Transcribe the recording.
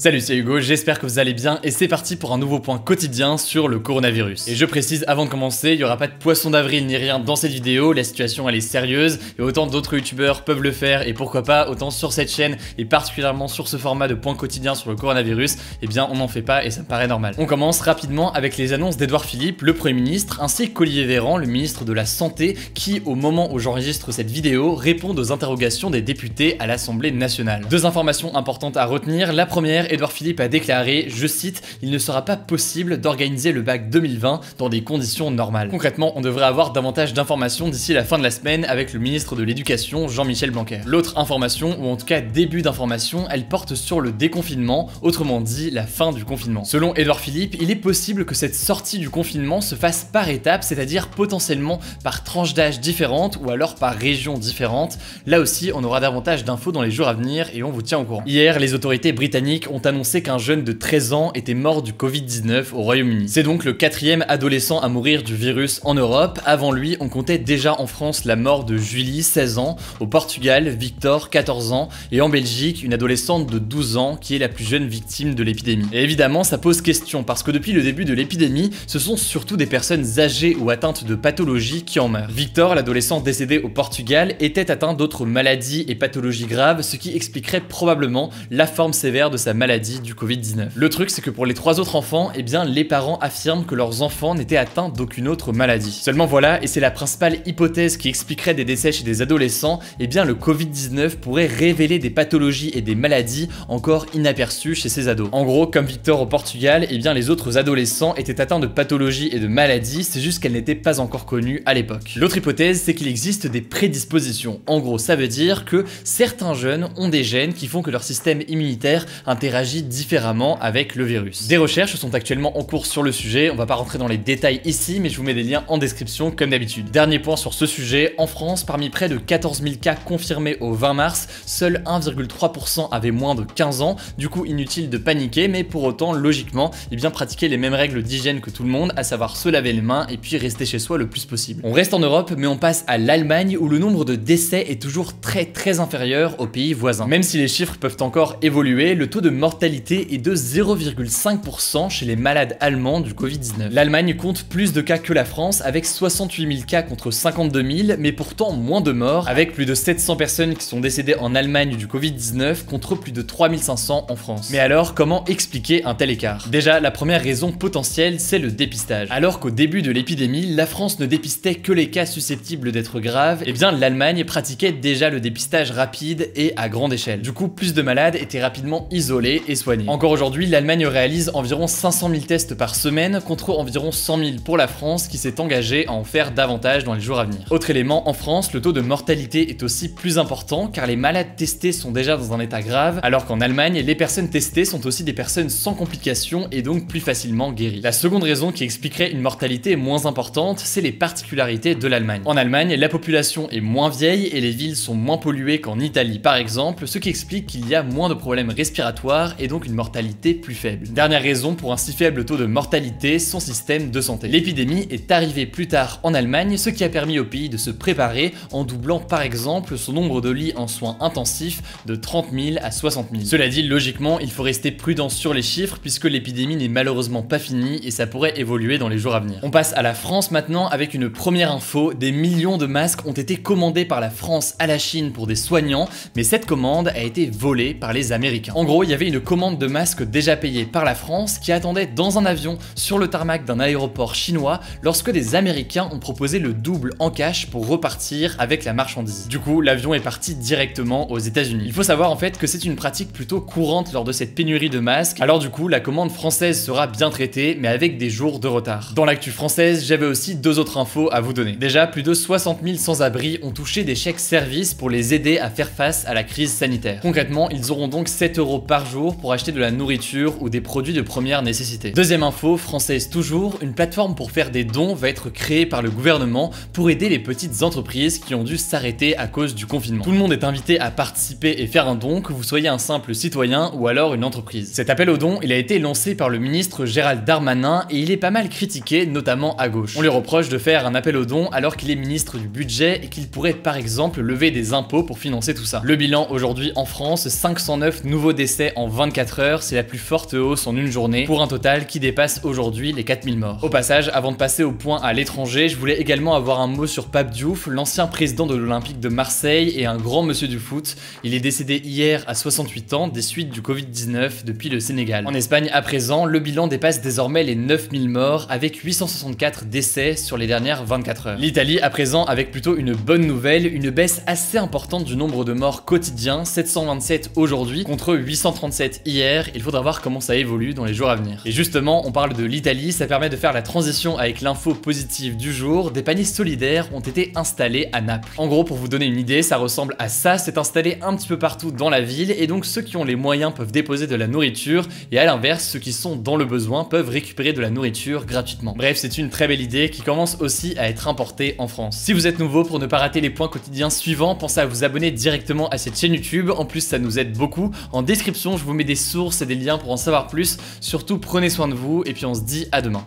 Salut, c'est Hugo, j'espère que vous allez bien et c'est parti pour un nouveau point quotidien sur le coronavirus. Et je précise avant de commencer, il n'y aura pas de poisson d'avril ni rien dans cette vidéo, la situation elle est sérieuse et autant d'autres youtubeurs peuvent le faire et pourquoi pas, autant sur cette chaîne et particulièrement sur ce format de point quotidien sur le coronavirus, eh bien on n'en fait pas et ça me paraît normal. On commence rapidement avec les annonces d'Édouard Philippe, le Premier ministre, ainsi qu'Olivier Véran, le ministre de la Santé, qui au moment où j'enregistre cette vidéo répondent aux interrogations des députés à l'Assemblée nationale. Deux informations importantes à retenir, la première, Édouard Philippe a déclaré, je cite, « Il ne sera pas possible d'organiser le bac 2020 dans des conditions normales ». Concrètement, on devrait avoir davantage d'informations d'ici la fin de la semaine avec le ministre de l'Éducation, Jean-Michel Blanquer. L'autre information, ou en tout cas début d'information, elle porte sur le déconfinement, autrement dit la fin du confinement. Selon Édouard Philippe, il est possible que cette sortie du confinement se fasse par étapes, c'est-à-dire potentiellement par tranches d'âge différentes ou alors par régions différentes. Là aussi, on aura davantage d'infos dans les jours à venir et on vous tient au courant. Hier, les autorités britanniques ont annoncé qu'un jeune de 13 ans était mort du Covid-19 au Royaume-Uni. C'est donc le 4e adolescent à mourir du virus en Europe. Avant lui, on comptait déjà en France la mort de Julie, 16 ans, au Portugal, Victor, 14 ans, et en Belgique, une adolescente de 12 ans qui est la plus jeune victime de l'épidémie. Et évidemment, ça pose question parce que depuis le début de l'épidémie, ce sont surtout des personnes âgées ou atteintes de pathologies qui en meurent. Victor, l'adolescent décédé au Portugal, était atteint d'autres maladies et pathologies graves, ce qui expliquerait probablement la forme sévère de sa maladie du Covid-19. Le truc, c'est que pour les 3 autres enfants, eh bien les parents affirment que leurs enfants n'étaient atteints d'aucune autre maladie. Seulement voilà, et c'est la principale hypothèse qui expliquerait des décès chez des adolescents, eh bien le Covid-19 pourrait révéler des pathologies et des maladies encore inaperçues chez ces ados. En gros, comme Victor au Portugal, eh bien les autres adolescents étaient atteints de pathologies et de maladies, c'est juste qu'elles n'étaient pas encore connues à l'époque. L'autre hypothèse, c'est qu'il existe des prédispositions. En gros, ça veut dire que certains jeunes ont des gènes qui font que leur système immunitaire interagit différemment avec le virus. Des recherches sont actuellement en cours sur le sujet, on va pas rentrer dans les détails ici, mais je vous mets des liens en description comme d'habitude. Dernier point sur ce sujet, en France, parmi près de 14 000 cas confirmés au 20 mars, seul 1,3% avaient moins de 15 ans, du coup inutile de paniquer, mais pour autant, logiquement, eh bien pratiquer les mêmes règles d'hygiène que tout le monde, à savoir se laver les mains et puis rester chez soi le plus possible. On reste en Europe, mais on passe à l'Allemagne où le nombre de décès est toujours très inférieur aux pays voisins. Même si les chiffres peuvent encore évoluer, le taux de mortalité est de 0,5% chez les malades allemands du Covid-19. L'Allemagne compte plus de cas que la France, avec 68 000 cas contre 52 000, mais pourtant moins de morts, avec plus de 700 personnes qui sont décédées en Allemagne du Covid-19 contre plus de 3500 en France. Mais alors, comment expliquer un tel écart? Déjà, la première raison potentielle, c'est le dépistage. Alors qu'au début de l'épidémie, la France ne dépistait que les cas susceptibles d'être graves, eh bien l'Allemagne pratiquait déjà le dépistage rapide et à grande échelle. Du coup, plus de malades étaient rapidement isolés et soignés. Encore aujourd'hui, l'Allemagne réalise environ 500 000 tests par semaine contre environ 100 000 pour la France qui s'est engagée à en faire davantage dans les jours à venir. Autre élément, en France, le taux de mortalité est aussi plus important car les malades testés sont déjà dans un état grave alors qu'en Allemagne, les personnes testées sont aussi des personnes sans complications et donc plus facilement guéries. La seconde raison qui expliquerait une mortalité moins importante, c'est les particularités de l'Allemagne. En Allemagne, la population est moins vieille et les villes sont moins polluées qu'en Italie par exemple, ce qui explique qu'il y a moins de problèmes respiratoires et donc une mortalité plus faible. Dernière raison pour un si faible taux de mortalité, son système de santé. L'épidémie est arrivée plus tard en Allemagne, ce qui a permis au pays de se préparer en doublant par exemple son nombre de lits en soins intensifs de 30 000 à 60 000. Cela dit, logiquement, il faut rester prudent sur les chiffres puisque l'épidémie n'est malheureusement pas finie et ça pourrait évoluer dans les jours à venir. On passe à la France maintenant avec une première info, des millions de masques ont été commandés par la France à la Chine pour des soignants, mais cette commande a été volée par les Américains. En gros, il y avait une commande de masques déjà payée par la France qui attendait dans un avion sur le tarmac d'un aéroport chinois lorsque des Américains ont proposé le double en cash pour repartir avec la marchandise. Du coup, l'avion est parti directement aux États-Unis. Il faut savoir en fait que c'est une pratique plutôt courante lors de cette pénurie de masques, alors du coup, la commande française sera bien traitée, mais avec des jours de retard. Dans l'actu française, j'avais aussi deux autres infos à vous donner. Déjà, plus de 60 000 sans-abri ont touché des chèques services pour les aider à faire face à la crise sanitaire. Concrètement, ils auront donc 7 € par jour pour acheter de la nourriture ou des produits de première nécessité. Deuxième info, française toujours, une plateforme pour faire des dons va être créée par le gouvernement pour aider les petites entreprises qui ont dû s'arrêter à cause du confinement. Tout le monde est invité à participer et faire un don, que vous soyez un simple citoyen ou alors une entreprise. Cet appel aux dons, il a été lancé par le ministre Gérald Darmanin et il est pas mal critiqué, notamment à gauche. On lui reproche de faire un appel aux dons alors qu'il est ministre du budget et qu'il pourrait par exemple lever des impôts pour financer tout ça. Le bilan aujourd'hui en France, 509 nouveaux décès en 24 heures, c'est la plus forte hausse en une journée, pour un total qui dépasse aujourd'hui les 4000 morts. Au passage, avant de passer au point à l'étranger, je voulais également avoir un mot sur Pape Diouf, l'ancien président de l'Olympique de Marseille et un grand monsieur du foot. Il est décédé hier à 68 ans des suites du Covid-19 depuis le Sénégal. En Espagne, à présent, le bilan dépasse désormais les 9000 morts avec 864 décès sur les dernières 24 heures. L'Italie, à présent, avec plutôt une bonne nouvelle, une baisse assez importante du nombre de morts quotidiens, 727 aujourd'hui contre 837 hier. Il faudra voir comment ça évolue dans les jours à venir. Et justement, on parle de l'Italie, ça permet de faire la transition avec l'info positive du jour. Des paniers solidaires ont été installés à Naples. En gros, pour vous donner une idée, ça ressemble à ça, c'est installé un petit peu partout dans la ville et donc ceux qui ont les moyens peuvent déposer de la nourriture et à l'inverse, ceux qui sont dans le besoin peuvent récupérer de la nourriture gratuitement. Bref, c'est une très belle idée qui commence aussi à être importée en France. Si vous êtes nouveau, pour ne pas rater les points quotidiens suivants, pensez à vous abonner directement à cette chaîne YouTube. En plus, ça nous aide beaucoup. En description, je vous mets des sources et des liens pour en savoir plus. Surtout, prenez soin de vous et puis on se dit à demain.